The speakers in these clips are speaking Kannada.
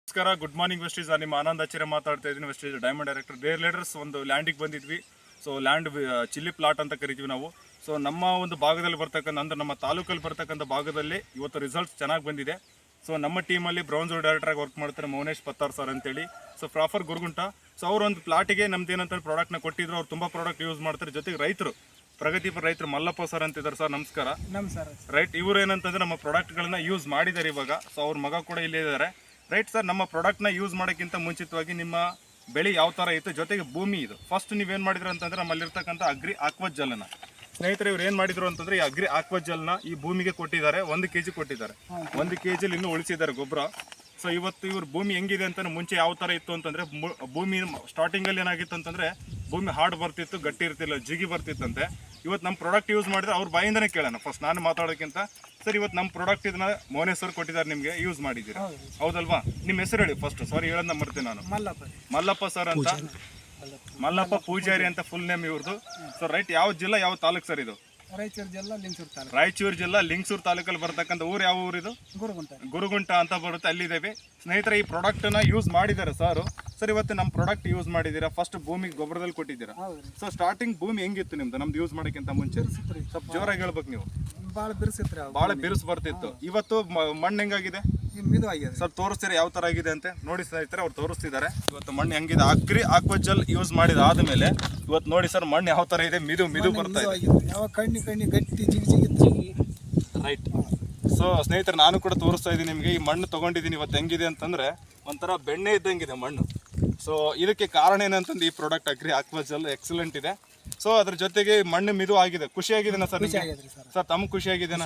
ನಮಸ್ಕಾರ, ಗುಡ್ ಮಾರ್ನಿಂಗ್ ವೆಸ್ಟೀಸ್. ನಿಮ್ಮ ಆನಂದ್ ಆಚಾರ್ಯ ಮಾತಾಡ್ತಾ ಇದ್ದೀನಿ. ವೆಸ್ಟೀಸ್ ಡೈಮಂಡ್ ಡೈರೆಕ್ಟರ್. ಡೇರ್ ಲೀಡರ್ಸ್ ಒಂದು ಲ್ಯಾಂಡಿಗೆ ಬಂದಿದ್ವಿ. ಸೊ ಲ್ಯಾಂಡ್ ಚಿಲ್ಲಿ ಪ್ಲಾಟ್ ಅಂತ ಕರಿತೀವಿ ನಾವು. ಸೊ ನಮ್ಮ ಒಂದು ಭಾಗದಲ್ಲಿ ಬರ್ತಕ್ಕಂಥ ಅಂದ್ರೆ ನಮ್ಮ ತಾಲೂಕಲ್ಲಿ ಬರ್ತಕ್ಕಂಥ ಭಾಗದಲ್ಲಿ ಇವತ್ತು ರಿಸಲ್ಟ್ಸ್ ಚೆನ್ನಾಗಿ ಬಂದಿದೆ. ಸೊ ನಮ್ಮ ಟೀಮಲ್ಲಿ ಬ್ರೌನ್ಸ್ ಡೈರೆಕ್ಟರಾಗಿ ವರ್ಕ್ ಮಾಡ್ತಾರೆ ಮೌನೇಶ್ ಪತ್ತಾರ್ ಸರ್ ಅಂತೇಳಿ. So proper Gurugunta. ಸೊ ಅವರು ಒಂದು ಪ್ಲಾಟಿಗೆ ನಮ್ದು ಏನಂತ ಪ್ರಾಡಕ್ಟ್ನ ಕೊಟ್ಟಿದ್ರು. ಅವ್ರು ತುಂಬ ಪ್ರಾಡಕ್ಟ್ ಯೂಸ್ ಮಾಡ್ತಾರೆ. ಜೊತೆಗೆ ರೈತರು, ಪ್ರಗತಿಪರ ರೈತರು ಮಲ್ಲಪ್ಪ ಸರ್ ಅಂತಿದ್ದಾರೆ. ಸರ್ ನಮಸ್ಕಾರ. ರೈಟ್, ಇವರು ಏನಂತಂದ್ರೆ ನಮ್ಮ ಪ್ರಾಡಕ್ಟ್ಗಳನ್ನ ಯೂಸ್ ಮಾಡಿದ್ದಾರೆ ಇವಾಗ. ಸೊ ಅವ್ರ ಮಗ ಕೂಡ ಇಲ್ಲೇ ಇದ್ದಾರೆ. ರೈಟ್ ಸರ್, ನಮ್ಮ ಪ್ರಾಡಕ್ಟ್ನ ಯೂಸ್ ಮಾಡೋಕ್ಕಿಂತ ಮುಂಚಿತವಾಗಿ ನಿಮ್ಮ ಬೆಳೆ ಯಾವ ಥರ ಇತ್ತು, ಜೊತೆಗೆ ಭೂಮಿ ಇದು ಫಸ್ಟ್ ನೀವೇನು ಮಾಡಿದ್ರು ಅಂತಂದರೆ ನಮ್ಮಲ್ಲಿರ್ತಕ್ಕಂಥ ಅಗ್ರಿ ಆಕ್ವಾಜಲ್ನ ಸ್ನೇಹಿತರೆ ಇವ್ರು ಏನು ಮಾಡಿದ್ರು ಅಂತಂದರೆ ಈ ಅಗ್ರಿ ಆಕ್ವಾಜಲ್ನ ಈ ಭೂಮಿಗೆ ಕೊಟ್ಟಿದ್ದಾರೆ. 1 kg ಕೊಟ್ಟಿದ್ದಾರೆ. 1 kg ಇನ್ನೂ ಉಳಿಸಿದ್ದಾರೆ ಗೊಬ್ಬರ. ಸೊ ಇವತ್ತು ಇವ್ರ ಭೂಮಿ ಹೆಂಗಿದೆ ಅಂತಂದ್ರೆ ಮುಂಚೆ ಯಾವ ಥರ ಇತ್ತು ಅಂತಂದರೆ ಭೂಮಿ ಸ್ಟಾರ್ಟಿಂಗಲ್ಲಿ ಏನಾಗಿತ್ತು ಅಂತಂದರೆ ಭೂಮಿ ಹಾರ್ಡ್ ಬರ್ತಿತ್ತು, ಗಟ್ಟಿ ಇರ್ತಿಲ್ಲ, ಜಿಗಿ ಬರ್ತಿತ್ತಂತೆ. ಇವತ್ತು ನಮ್ಮ ಪ್ರಾಡಕ್ಟ್ ಯೂಸ್ ಮಾಡಿದ್ರೆ ಅವ್ರ ಬಾಯಿಂದನೇ ಕೇಳೋಣ. ಫಸ್ಟ್ ನಾನು ಮಾತಾಡೋಕ್ಕಿಂತ ಸರ್, ಇವತ್ತು ನಮ್ಮ ಪ್ರಾಡಕ್ಟ್ ಇದನ್ನ ಮೌನೇಶ್ ಸರ್ ಕೊಟ್ಟಿದ್ದಾರೆ, ನಿಮಗೆ ಯೂಸ್ ಮಾಡಿದ್ದೀರಾ ಹೌದಲ್ವಾ? ನಿಮ್ಮ ಹೆಸರು ಹೇಳಿ ಫಸ್ಟ್. ಸಾರಿ ಹೇಳೋದನ್ನ ಮರ್ತೀನಿ ನಾನು. ಮಲ್ಲಪ್ಪ ಸರ್ ಅಂತ, ಮಲ್ಲಪ್ಪ ಪೂಜಾರಿ ಅಂತ ಫುಲ್ ನೇಮ್ ಇವ್ರದ್ದು. ಸೊ ರೈಟ್, ಯಾವ ಜಿಲ್ಲಾ ಯಾವ ತಾಲೂಕು ಸರ್ ಇದು? ರಾಯಚೂರು ಜಿಲ್ಲಾ ಲಿಂಗಸೂರು ತಾಲೂಕಲ್ಲಿ ಬರ್ತಕ್ಕಂಥ ಊರು ಯಾವ ಊರು ಇದು? ಗುರುಗುಂಟ ಅಂತ ಬರುತ್ತೆ, ಅಲ್ಲಿದ್ದೇವೆ. ಸ್ನೇಹಿತರೆ ಈ ಪ್ರಾಡಕ್ಟ್ನ ಯೂಸ್ ಮಾಡಿದ್ದಾರೆ ಸರ್. ಸರ್ ಇವತ್ತು ನಮ್ಮ ಪ್ರಾಡಕ್ಟ್ ಯೂಸ್ ಮಾಡಿದ್ದೀರಾ, ಫಸ್ಟ್ ಭೂಮಿಗೆ ಗೊಬ್ಬರದಲ್ಲಿ ಕೊಟ್ಟಿದ್ದೀರಾ. ಸೊ ಸ್ಟಾರ್ಟಿಂಗ್ ಭೂಮಿ ಹೆಂಗಿತ್ತು ನಿಮ್ದು? ನಮ್ದು ಯೂಸ್ ಮಾಡೋಕ್ಕಿಂತ ಮುಂಚೆ ಸ್ವಲ್ಪ ಜೋರಾಗಿ ಹೇಳ್ಬೇಕು ನೀವು. ಭಾಳ ಬಿರುಸು ಬರ್ತಿತ್ತು. ಇವತ್ತು ಮಣ್ಣು ಹೆಂಗಾಗಿದೆ ಸರ್? ತೋರಿಸ್ತೀರಾ ಯಾವ ತರ ಆಗಿದೆ ಅಂತ? ನೋಡಿ ಸ್ನೇಹಿತರೆ, ಅವ್ರು ತೋರಿಸ್ತಿದ್ದಾರೆ ಇವತ್ತು ಮಣ್ಣು ಹೆಂಗಿದೆ. ಅಗ್ರಿ ಆಕ್ವಾಜಲ್ ಯೂಸ್ ಮಾಡಿದ ಆದ್ಮೇಲೆ ಇವತ್ತು ನೋಡಿ ಸರ್ ಮಣ್ಣು ಯಾವ ತರ ಇದೆ. ಮಿದು ಬರ್ತಾ ಇದೆ. ರೈಟ್. ಸೊ ಸ್ನೇಹಿತರೆ, ನಾನು ಕೂಡ ತೋರಿಸ್ತಾ ಇದ್ದೀನಿ ನಿಮಗೆ. ಈ ಮಣ್ಣು ತಗೊಂಡಿದ್ದೀನಿ ಇವತ್ತು ಹೆಂಗಿದೆ ಅಂತಂದ್ರೆ ಒಂಥರ ಬೆಣ್ಣೆ ಇದ್ದಂಗಿದೆ ಮಣ್ಣು. ಸೊ ಇದಕ್ಕೆ ಕಾರಣ ಏನಂತಂದ್ರೆ ಈ ಪ್ರಾಡಕ್ಟ್ ಅಗ್ರಿ ಆಕ್ವಾಜಲ್ ಎಕ್ಸಲೆಂಟ್ ಇದೆ. ಸೊ ಅದ್ರ ಜೊತೆಗೆ ಮಣ್ಣು ಮಿದು ಆಗಿದೆ. ಖುಷಿಯಾಗಿದೆನಾ ಸರ್? ಸರ್ ತಮ್ಗೆ ಖುಷಿಯಾಗಿದೆನಾ?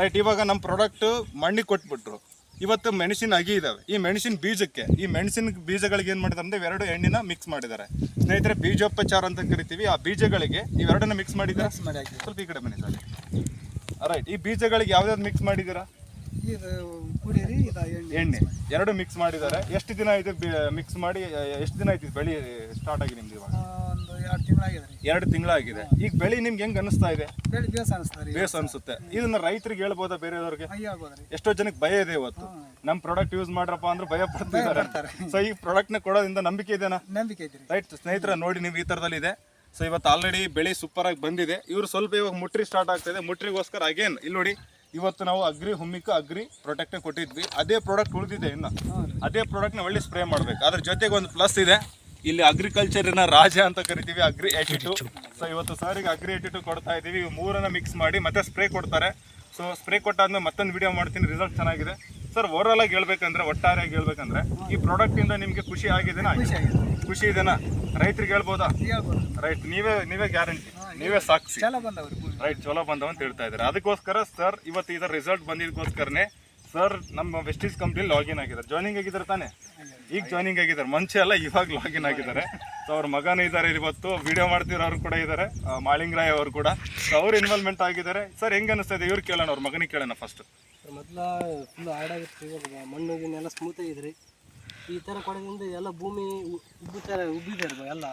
ರೈಟ್. ಇವಾಗ ನಮ್ಮ ಪ್ರಾಡಕ್ಟ್ ಮಣ್ಣಿಗೆ ಕೊಟ್ಬಿಟ್ರು. ಇವತ್ತು ಮೆಣಸಿನ ಅಗಿ ಇದಾವೆ. ಈ ಮೆಣಸಿನ ಬೀಜಕ್ಕೆ, ಈ ಮೆಣಸಿನ ಬೀಜಗಳಿಗೆ ಏನು ಮಾಡಿದ್ದಾರೆ ಅಂದರೆ 2 ಎಣ್ಣಿನ ಮಿಕ್ಸ್ ಮಾಡಿದ್ದಾರೆ ಸ್ನೇಹಿತರೆ. ಬೀಜೋಪಚಾರ ಅಂತ ಕರಿತೀವಿ. ಆ ಬೀಜಗಳಿಗೆ ಇವೆರಡನ್ನ ಮಿಕ್ಸ್ ಮಾಡಿದ್ದಾರೆ. ಸ್ವಲ್ಪ ಈ ಕಡೆ ಬನ್ನಿ ಸರ್. ರೈಟ್, ಈ ಬೀಜಗಳಿಗೆ ಯಾವ್ದಾವ್ದು ಮಿಕ್ಸ್ ಮಾಡಿದ್ದೀರಾ? ಎಣ್ಣೆ 2 ಮಿಕ್ಸ್ ಮಾಡಿದ್ದಾರೆ. ಎಷ್ಟು ದಿನ ಆಯ್ತು ಮಿಕ್ಸ್ ಮಾಡಿ? ಎಷ್ಟು ದಿನ ಆಯ್ತು ಬೆಳೆ ಸ್ಟಾರ್ಟ್ ಆಗಿ ನಿಮ್ದು? ಇವಾಗ 2 ತಿಂಗಳಾಗಿದೆ. ಈಗ ಬೆಳೆ ನಿಮ್ಗೆ ಹೆಂಗ್ ಅನಿಸ್ತಾ ಇದೆ? ಬೇಸ್ ಅನ್ಸುತ್ತೆ. ಇದನ್ನ ರೈತರಿಗೆ ಹೇಳ್ಬೋದಾ ಬೇರೆಯವ್ರಿಗೆ? ಎಷ್ಟೋ ಜನಕ್ಕೆ ಭಯ ಇದೆ ಇವತ್ತು. ನಮ್ ಪ್ರಾಡಕ್ಟ್ ಯೂಸ್ ಮಾಡ್ರಪ್ಪ ಅಂದ್ರೆ ಭಯ ಪಡ್ತಿದ್ದಾರೆ. ಸೊ ಈ ಪ್ರಾಡಕ್ಟ್ ನ ಕೊಡೋದ್ರಿಂದ ನಂಬಿಕೆ ಇದೆನಾ? ರೈಟ್ ಸ್ನೇಹಿತರೆ, ನೋಡಿ ನೀವು ಈ ತರದಲ್ಲಿ ಇದೆ. ಸೊ ಇವತ್ತು ಆಲ್ರೆಡಿ ಬೆಳೆ ಸೂಪರ್ ಆಗಿ ಬಂದಿದೆ. ಇವರು ಸ್ವಲ್ಪ ಇವಾಗ ಮುಟ್ರಿ ಸ್ಟಾರ್ಟ್ ಆಗ್ತಿದೆ. ಮುಟ್ರಿಗೋಸ್ಕರ ಅಗೇನ್ ಇಲ್ಲಿ ನೋಡಿ, ಇವತ್ತು ನಾವು ಅಗ್ರಿ ಹುಮ್ಮಿಕ ಅಗ್ರಿ ಪ್ರೊಟೆಕ್ಟ್ ಕೊಟ್ಟಿದ್ವಿ. ಅದೇ ಪ್ರಾಡಕ್ಟ್ ಉಳಿದಿದೆ. ಇನ್ನು ಅದೇ ಪ್ರಾಡಕ್ಟ್ನ ಒಳ್ಳೆ ಸ್ಪ್ರೇ ಮಾಡ್ಬೇಕು. ಅದ್ರ ಜೊತೆಗೆ ಒಂದು ಪ್ಲಸ್ ಇದೆ, ಇಲ್ಲಿ ಅಗ್ರಿಕಲ್ಚರಿನ ರಾಜ ಅಂತ ಕರಿತೀವಿ, ಅಗ್ರಿ 82. ಸೊ ಇವತ್ತು ಸಾರಿಗೆ ಅಗ್ರಿ 82 ಕೊಡ್ತಾ ಇದ್ದೀವಿ. 3 ಮಿಕ್ಸ್ ಮಾಡಿ ಮತ್ತೆ ಸ್ಪ್ರೇ ಕೊಡ್ತಾರೆ. ಸೊ ಸ್ಪ್ರೇ ಕೊಟ್ಟಾದ್ಮೇಲೆ ಮತ್ತೊಂದು ವಿಡಿಯೋ ಮಾಡ್ತೀನಿ. ರಿಸಲ್ಟ್ ಚೆನ್ನಾಗಿದೆ ಸರ್. ಓವರಾಲ್ ಆಗಿ ಹೇಳ್ಬೇಕಂದ್ರೆ, ಒಟ್ಟಾರೆಯಾಗಿ ಹೇಳ್ಬೇಕಂದ್ರೆ ಈ ಪ್ರಾಡಕ್ಟ್ ಇಂದ ನಿಮ್ಗೆ ಖುಷಿ ಆಗಿದೆನಾ? ಖುಷಿ ಇದೆನಾ? ರೈತರಿಗೆ ಹೇಳ್ಬೋದಾ? ರೈಟ್, ನೀವೇ ಗ್ಯಾರಂಟಿ, ನೀವೇ ಸಾಕ್ಷಿ. ರೈಟ್, ಚಲೋ ಬಂದವ ಅಂತ ಹೇಳ್ತಾ ಇದ್ದಾರೆ. ಅದಕ್ಕೋಸ್ಕರ ಸರ್ ಇವತ್ತು ಇದರ ರಿಸಲ್ಟ್ ಬಂದಿದ್ದಕ್ಕೋಸ್ಕರನೇ ಸರ್ ನಮ್ಮ ವೆಸ್ಟೀಸ್ ಕಂಪ್ನಿ ಲಾಗಿನ್ ಆಗಿದ್ದಾರೆ. ಜಾಯ್ನಿಂಗ್ ಆಗಿದ್ದಾರೆ ತಾನೆ? ಈಗ ಜಾಯ್ನಿಂಗ್ ಆಗಿದ್ದಾರೆ, ಮುಂಚೆ ಅಲ್ಲ, ಇವಾಗ ಲಾಗಿನ್ ಆಗಿದ್ದಾರೆ. ಸೊ ಅವ್ರ ಮಗನೂ ಇದ್ದಾರೆ ಇವತ್ತು, ವಿಡಿಯೋ ಮಾಡ್ತಿರೋರು ಕೂಡ ಇದ್ದಾರೆ, ಮಾಳಿಂಗರಾಯ್ ಅವರು ಕೂಡ. ಸೊ ಅವ್ರು ಇನ್ವಾಲ್ವ್ಮೆಂಟ್ ಆಗಿದ್ದಾರೆ. ಸರ್ ಹೆಂಗ್ ಅನಿಸ್ತಾ ಇದೆ? ಇವ್ರು ಕೇಳೋಣ, ಅವ್ರ ಮಗನಿಗೆ ಕೇಳೋಣ ಫಸ್ಟ್. ಮೊದಲ ಫುಲ್ ಹಾರ್ಡಾಗಿತ್ತು, ಮಣ್ಣಿಗೆಲ್ಲ ಸ್ಮೂತ್ ಆಗಿದ್ರಿ. ಈ ಥರ ಕೊಡೋದ್ರಿಂದ ಎಲ್ಲ ಭೂಮಿ ಉಬ್ಬಿದೆ, ಎಲ್ಲ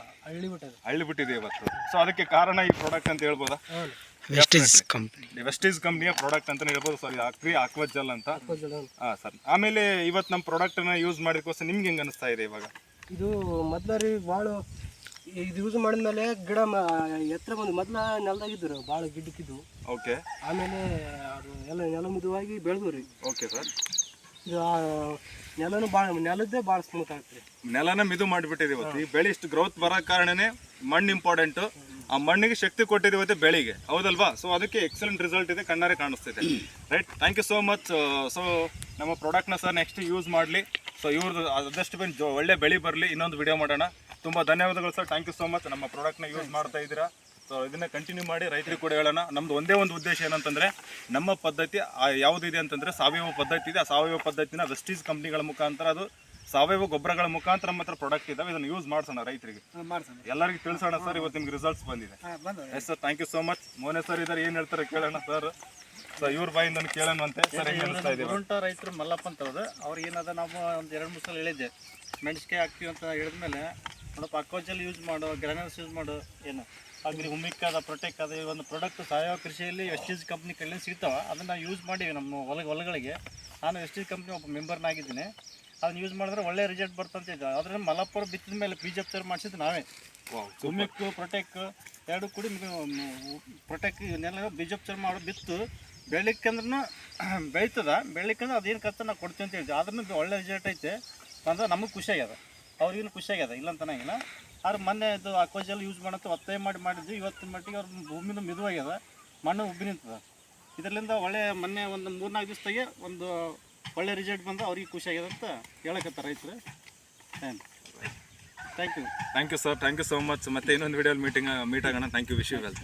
ಹಳ್ಳಿ ಬಿಟ್ಟಿದೆ ಇವತ್ತು. ಸೊ ಅದಕ್ಕೆ ಕಾರಣ ಈ ಪ್ರಾಡಕ್ಟ್ ಅಂತ ಹೇಳ್ಬೋದಾ? ವೆಸ್ಟೀಸ್ ಕಂಪ್ನಿಯ ಪ್ರಾಡಕ್ಟ್ ಅಂತ ಹೇಳ್ಬೋದು ಸರ್. ಅಗ್ರಿ ಆಕ್ವಾಜಲ್ ಅಂತ. ಹಾಂ ಸರ್. ಆಮೇಲೆ ಇವತ್ತು ನಮ್ಮ ಪ್ರಾಡಕ್ಟನ್ನ ಯೂಸ್ ಮಾಡಿದಕ್ಕೋಸ್ಕರ ನಿಮ್ಗೆ ಹೆಂಗೆ ಅನಿಸ್ತಾ ಇದೆ ಇವಾಗ? ಇದು ಮೊದಲ ಭಾಳ ಇದು ಯೂಸ್ ಮಾಡಿದ್ಮೇಲೆ ಗಿಡ ಎತ್ತರ ಬಂದು ಮೊದಲ ನೆಲದಾಗಿದ್ದು ಭಾಳ ಗಿಡ್ಡಕ್ಕಿದ್ದು. ಓಕೆ. ಆಮೇಲೆ ಅದು ಎಲ್ಲ ನೆಲ ಮಿದುವಾಗಿ ಬೆಳೆದು ರೀ. Okay sir. ಇದು ನೆಲದ್ದೇ ಭಾಳ ಸ್ಮೂತ್ ಆಗ್ತದೆ. ನೆಲನ ಮಿದು ಮಾಡಿಬಿಟ್ಟಿದೆ ಇವತ್ತು. ಈ ಬೆಳೆ ಇಷ್ಟು ಗ್ರೋತ್ ಬರೋ ಕಾರಣನೇ ಮಣ್ಣು ಇಂಪಾರ್ಟೆಂಟು. ಆ ಮಣ್ಣಿಗೆ ಶಕ್ತಿ ಕೊಟ್ಟಿದೆ ಇವತ್ತು ಬೆಳೆಗೆ, ಹೌದಲ್ವಾ? ಸೊ ಅದಕ್ಕೆ ಎಕ್ಸಲೆಂಟ್ ರಿಸಲ್ಟ್ ಇದೆ, ಕಣ್ಣಾರೆ ಕಾಣಿಸ್ತಿದೆ. Right, thank you so much. So ನಮ್ಮ ಪ್ರಾಡಕ್ಟ್ನ ಸರ್ ನೆಕ್ಸ್ಟ್ ಯೂಸ್ ಮಾಡಲಿ. ಸೊ ಇವ್ರದ್ದು ಆದಷ್ಟು ಒಳ್ಳೆ ಬೆಳೆ ಬರಲಿ. ಇನ್ನೊಂದು ವಿಡಿಯೋ ಮಾಡೋಣ. ತುಂಬ ಧನ್ಯವಾದಗಳು sir. Thank you so much. ನಮ್ಮ ಪ್ರಾಡಕ್ಟ್ನ ಯೂಸ್ ಮಾಡ್ತಾ ಇದ್ದೀರಾ. ಸೊ ಇದನ್ನ ಕಂಟಿನ್ಯೂ ಮಾಡಿ, ರೈತರಿಗೆ ಕೂಡ ಹೇಳೋಣ. ನಮ್ದು ಒಂದೇ ಒಂದು ಉದ್ದೇಶ ಏನಂತಂದರೆ, ನಮ್ಮ ಪದ್ಧತಿ ಯಾವುದಿದೆ ಅಂತಂದರೆ ಸಾವಯವ ಪದ್ಧತಿ ಇದೆ. ಆ ಸಾವಯವ ಪದ್ಧತಿನ ವೆಸ್ಟೀಸ್ ಕಂಪ್ನಿಗಳ ಮುಖಾಂತರ, ಅದು ಸಾವಯವ ಗೊಬ್ಬರಗಳ ಮುಖಾಂತರ ನಮ್ಮ ಹತ್ರ ಪ್ರಾಡಕ್ಟ್ ಇದಾವೆ. ಇದನ್ನು ಯೂಸ್ ಮಾಡಿಸೋಣ, ರೈತರಿಗೆ ಎಲ್ಲರಿಗೂ ತಿಳಿಸೋಣ ಸರ್. ಇವತ್ತು ನಿಮ್ಗೆ ರಿಸಲ್ಟ್ಸ್ ಬಂದಿದೆ. Yes sir, thank you so much. ಮೋನೆ ಸರ್ ಇದ್ದಾರೆ, ಏನು ಹೇಳ್ತಾರೆ ಕೇಳೋಣ ಸರ್. ಸೊ ಇವ್ರ ಬಾಯಿಂದ ಕೇಳೋಣಂತೆ ಸರ್. ಹೆಂಗೆ ಅನಿಸ್ತಾ ಇದೆ? ರೈತರು ಮಲ್ಲಪ್ಪ ಅಂತ ಅವ್ರು. ಅವ್ರಿಗೆ ಏನದ, ನಾವು ಒಂದು 2-3 ಸಲ ಹೇಳಿದ್ದೆ ಮೆಣಸಿಕಾಯಿ ಹಾಕ್ತೀವಿ ಅಂತ ಹೇಳಿದ್ಮೇಲೆ, ನೋಡಪ್ಪ ಅಕ್ವಾಜಲ್ ಯೂಸ್ ಮಾಡು, ಗ್ರಾನ್ಯೂಲ್ಸ್ ಯೂಸ್ ಮಾಡು, ಏನು ಅಗ್ರಿ ಹುಮ್ಮಿಕ್ ಅದ, ಪ್ರೊಟೆಕ್ಟ್ ಅದ, ಈ ಒಂದು ಪ್ರಾಡಕ್ಟ್ ಸಾವಯವ ಕೃಷಿಯಲ್ಲಿ ವೆಸ್ಟೀಸ್ ಕಂಪ್ನಿ ಕೈಯಲ್ಲಿ ಸಿಗ್ತಾವೆ. ಅದನ್ನು ಯೂಸ್ ಮಾಡಿವಿ ನಮ್ಮ ಹೊಲಗಳಿಗೆ. ನಾನು ವೆಸ್ಟೀಸ್ ಕಂಪ್ನಿ ಒಬ್ಬ ಮೆಂಬರ್ನಾಗಿದ್ದೀನಿ. ಅದನ್ನ ಯೂಸ್ ಮಾಡಿದ್ರೆ ಒಳ್ಳೆ ರಿಸಲ್ಟ್ ಬರ್ತಂತಿದ್ದೆ. ಅದ್ರಿಂದ ಮಲಪುರ ಬಿತ್ತಿದ ಮೇಲೆ ಬೀಜೋಪಚಾರ ಮಾಡಿಸಿದ್ದು ನಾವೇ. ಹುಮಿಕ್ ಪ್ರೊಟೆಕ್ ಎರಡು ಕೂಡಿ ಪ್ರೊಟೆಕ್ ಇವನ್ನೆಲ್ಲ ಬೀಜೋಪಚಾರ ಮಾಡಿ ಬಿತ್ತು ಬೆಳಿಕಂದ್ರೂ ಬೆಳೀತದ. ಬೆಳಿಕಂದ್ರೆ ಅದೇನು ಖರ್ಚು ನಾವು ಕೊಡ್ತೀವಿ ಅಂತ ಹೇಳಿದ್ವಿ. ಆದ್ರೂ ಒಳ್ಳೆ ರಿಸಲ್ಟ್ ಐತೆ ಅಂದ್ರೆ ನಮಗೆ ಖುಷಿ ಆಗ್ಯದ, ಅವ್ರಿಗೂ ಖುಷಿ ಆಗ್ಯದ, ಇಲ್ಲ ಅಂತ ಅನ್ನಂಗಿಲ್ಲ. ಆದ್ರೆ ಮೊನ್ನೆ ಇದು ಅಕ್ವಾಜಲ್ ಯೂಸ್ ಮಾಡಂತ ಒತ್ತಾಯ ಮಾಡಿದ್ವಿ. ಇವತ್ತಿನ ಮಟ್ಟಿಗೆ ಅವ್ರ ಭೂಮಿನೂ ಮಿದುವಾಗ್ಯದ, ಮಣ್ಣು ಉಬ್ಬಿ ನಿಂತದ. ಇದರಿಂದ ಒಳ್ಳೆ ಮೊನ್ನೆ ಒಂದು 3-4 ದಿವಸದಾಗೆ ಒಂದು ಒಳ್ಳೆ ರಿಸಲ್ಟ್ ಬಂದು ಅವ್ರಿಗೆ ಖುಷಿ ಆಗ್ಯದ ಅಂತ ಹೇಳಕತ್ತಾರೆ ರೈತರು. Thank you sir, thank you so much. ಮತ್ತೆ ಇನ್ನೊಂದು ವಿಡಿಯೋಲಿ ಮೀಟ್ ಆಗೋಣ. Thank you. Wish you well.